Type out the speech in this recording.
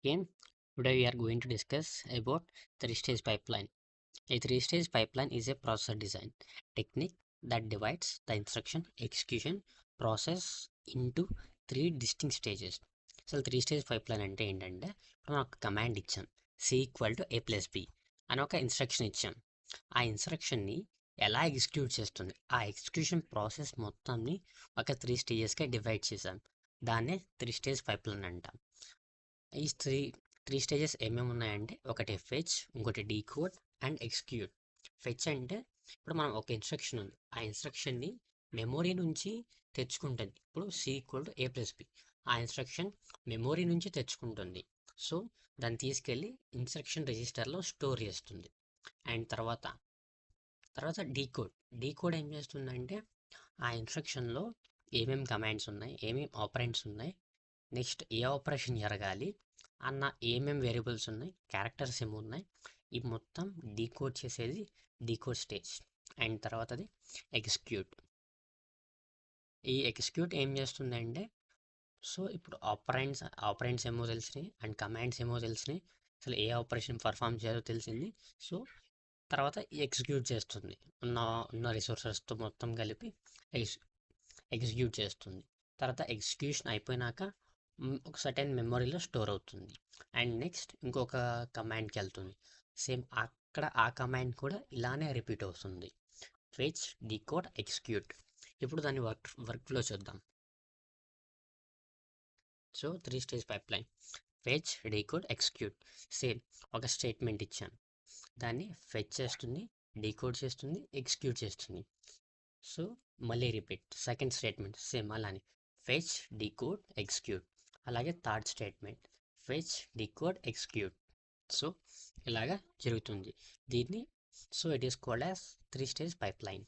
Okay, today we are going to discuss about three-stage pipeline. A three-stage pipeline is a process design technique that divides the instruction execution process into three distinct stages. So three-stage pipeline అంటే ఏంటంటే ఇప్పుడు మనం ఒక command ఇచ్చాం C=A+B అని ఒక instruction ఇచ్చాం. ఆ ఇన్స్ట్రక్షన్ని ఎలా ఎగ్జిక్యూట్ చేస్తుంది, ఆ ఎగ్జిక్యూషన్ ప్రాసెస్ మొత్తాన్ని ఒక త్రీ స్టేజెస్గా డివైడ్ చేసాం. దాన్నే త్రీ-స్టేజ్ పైప్లైన్ అంటాం. ఈ త్రీ స్టేజెస్ ఏమేమి ఉన్నాయంటే ఒకటి ఫెచ్, ఇంకోటి డీకోడ్ అండ్ ఎగ్జిక్యూట్. ఫెచ్ అంటే ఇప్పుడు మనం ఒక ఇన్స్ట్రక్షన్ ఉంది, ఆ ఇన్స్ట్రక్షన్ని మెమొరీ నుంచి తెచ్చుకుంటుంది. ఇప్పుడు C=A+B, ఆ ఇన్స్ట్రక్షన్ మెమొరీ నుంచి తెచ్చుకుంటుంది. సో దాన్ని తీసుకెళ్ళి ఇన్స్ట్రక్షన్ రిజిస్టర్లో స్టోర్ చేస్తుంది. అండ్ తర్వాత డీకోడ్ ఏం చేస్తుందంటే ఆ ఇన్స్ట్రక్షన్లో ఏమేమి కమాండ్స్ ఉన్నాయి, ఏమేమి ఆపరెంట్స్ ఉన్నాయి, నెక్స్ట్ ఏ ఆపరేషన్ జరగాలి అన్న ఏమేమి వేరియబుల్స్ ఉన్నాయి, క్యారెక్టర్స్ ఏమి ఉన్నాయి, ఇవి మొత్తం డీకోడ్ చేసేది డీకోడ్ స్టేజ్. అండ్ తర్వాత అది ఎగ్జిక్యూట్. ఈ ఎగ్జిక్యూట్ ఏం చేస్తుందంటే సో ఇప్పుడు ఆపరెంట్స్ ఏమో తెలిసినాయి అండ్ కమాండ్స్ ఏమో తెలిసినాయి, అసలు ఏ ఆపరేషన్ పర్ఫామ్ చేయాలో తెలిసింది. సో తర్వాత ఎగ్జిక్యూట్ చేస్తుంది, ఉన్న రిసోర్సెస్తో మొత్తం కలిపి ఎగ్జిక్యూట్ చేస్తుంది. తర్వాత ఎగ్జిక్యూషన్ అయిపోయినాక ఒక సర్టెన్ మెమొరీలో స్టోర్ అవుతుంది. అండ్ నెక్స్ట్ ఇంకొక కమాండ్కి వెళ్తుంది. సేమ్ అక్కడ ఆ కమాండ్ కూడా ఇలానే రిపీట్ అవుతుంది. Fetch, decode, execute. ఇప్పుడు దాన్ని వర్క్ ఫ్లో చూద్దాం. So three stage pipeline fetch, decode, execute. Same ఒక స్టేట్మెంట్ ఇచ్చాను, దాన్ని ఫెచ్ చేస్తుంది, డీకోడ్ చేస్తుంది, ఎగ్జిక్యూట్ చేస్తుంది. సో మళ్ళీ రిపీట్ సెకండ్ స్టేట్మెంట్ సేమ్ అలానే ఫెచ్, డీకోడ్, ఎగ్జిక్యూట్. అలాగే third statement fetch, decode, execute. So ఇలాగా జరుగుతుంది దీన్ని. So it is called as three stage pipeline.